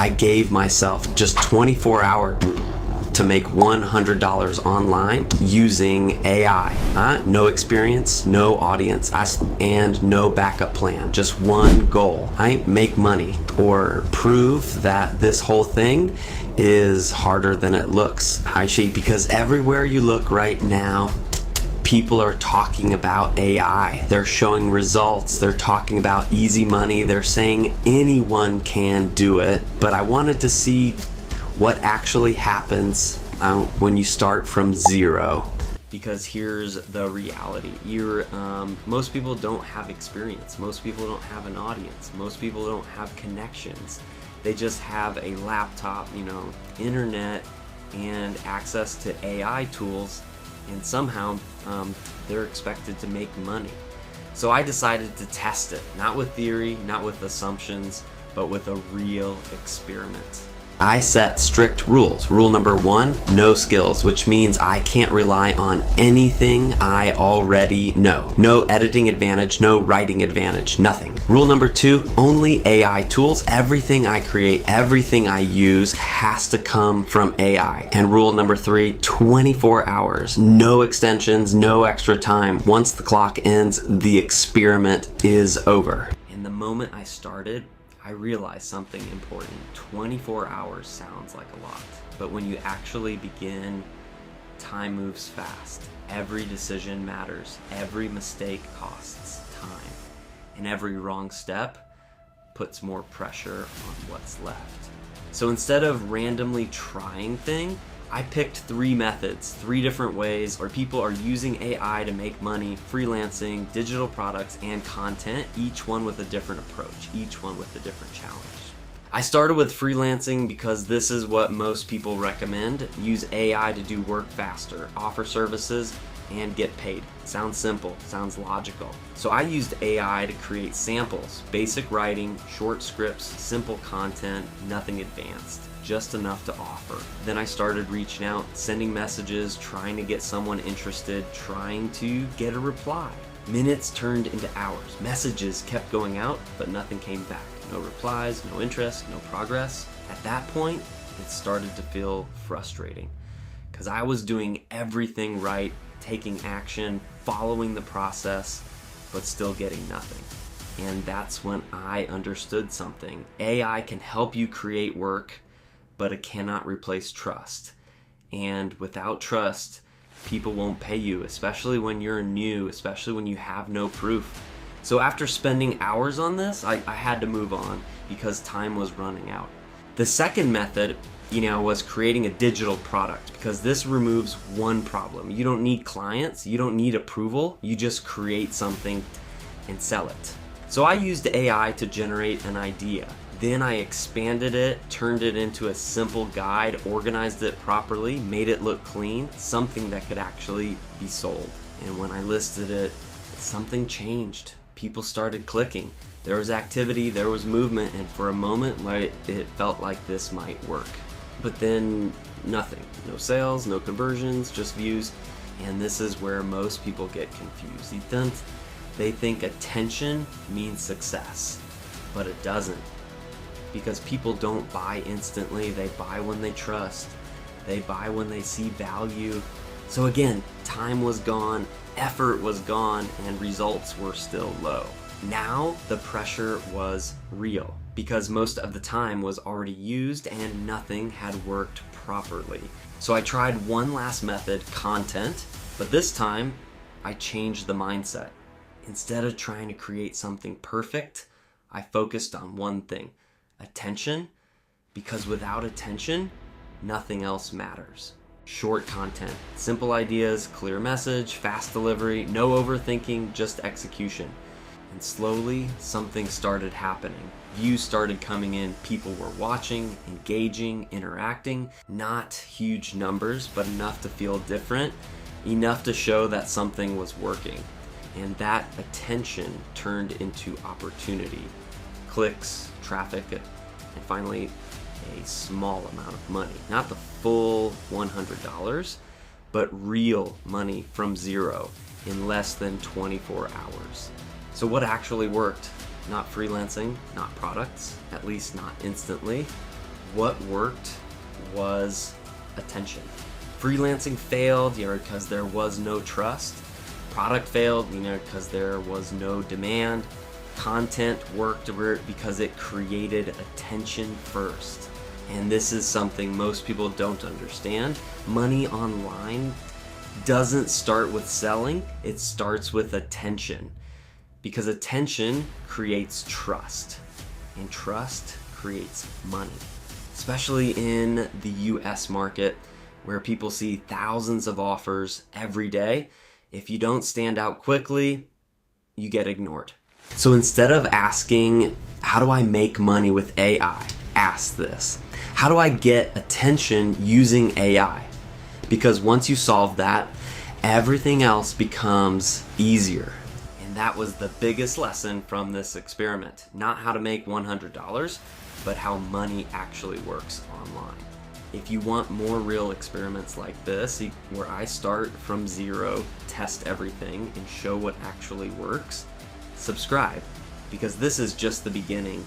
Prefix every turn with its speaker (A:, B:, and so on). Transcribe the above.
A: I gave myself just 24 hours to make $100 online using AI. No experience, no audience, and no backup plan. Just one goal. Make money or prove that this whole thing is harder than it looks. Because everywhere you look right now, people are talking about AI. They're showing results. They're talking about easy money. They're saying anyone can do it. But I wanted to see what actually happens when you start from zero. Because here's the reality. Most people don't have experience. Most people don't have an audience. Most people don't have connections. They just have a laptop, internet, and access to AI tools, and somehow they're expected to make money. So I decided to test it, not with theory, not with assumptions, but with a real experiment. I set strict rules. Rule number 1, no skills, which means I can't rely on anything I already know. No editing advantage, no writing advantage, nothing. Rule number 2, only AI tools. Everything I create, everything I use has to come from AI. And rule number 3, 24 hours, no extensions, no extra time. Once the clock ends, the experiment is over. And the moment I started, I realized something important. 24 hours sounds like a lot, but when you actually begin, time moves fast. Every decision matters. Every mistake costs time, and every wrong step puts more pressure on what's left. So instead of randomly trying things, I picked 3 methods, 3 different ways where people are using AI to make money, freelancing, digital products, and content, each one with a different approach, each one with a different challenge. I started with freelancing because this is what most people recommend. Use AI to do work faster, offer services, and get paid. Sounds simple, sounds logical. So I used AI to create samples, basic writing, short scripts, simple content, nothing advanced. Just enough to offer. Then I started reaching out, sending messages, trying to get someone interested, trying to get a reply. Minutes turned into hours. Messages kept going out, but nothing came back. No replies, no interest, no progress. At that point, it started to feel frustrating because I was doing everything right, taking action, following the process, but still getting nothing. And that's when I understood something. AI can help you create work, but it cannot replace trust. And without trust, people won't pay you, especially when you're new, especially when you have no proof. So after spending hours on this, I had to move on because time was running out. The second method, was creating a digital product, because this removes one problem. You don't need clients, you don't need approval, you just create something and sell it. So I used AI to generate an idea. Then I expanded it, turned it into a simple guide, organized it properly, made it look clean, something that could actually be sold. And when I listed it, something changed. People started clicking. There was activity, there was movement, and for a moment, it felt like this might work. But then nothing. No sales, no conversions, just views. And this is where most people get confused. They think attention means success, but it doesn't. Because people don't buy instantly, they buy when they trust. They buy when they see value. So again, time was gone, effort was gone, and results were still low. Now the pressure was real because most of the time was already used and nothing had worked properly. So I tried one last method, content, but this time I changed the mindset. Instead of trying to create something perfect, I focused on one thing. Attention, because without attention, nothing else matters. Short content, simple ideas, clear message, fast delivery, no overthinking, just execution. And slowly, something started happening. Views started coming in, people were watching, engaging, interacting. Not huge numbers, but enough to feel different, enough to show that something was working. And that attention turned into opportunity. Clicks, traffic, and finally a small amount of money. Not the full $100, but real money from zero in less than 24 hours. So what actually worked? Not freelancing, not products, at least not instantly, What worked was attention. Freelancing failed, because there was no trust. Product failed, because there was no demand. Content worked because it created attention first. And this is something most people don't understand. Money online doesn't start with selling, it starts with attention. Because attention creates trust, and trust creates money. Especially in the US market, where people see thousands of offers every day. If you don't stand out quickly, you get ignored. So instead of asking, how do I make money with AI? Ask this. How do I get attention using AI? Because once you solve that, everything else becomes easier. And that was the biggest lesson from this experiment. Not how to make $100, but how money actually works online. If you want more real experiments like this, where I start from zero, test everything, and show what actually works, subscribe, because this is just the beginning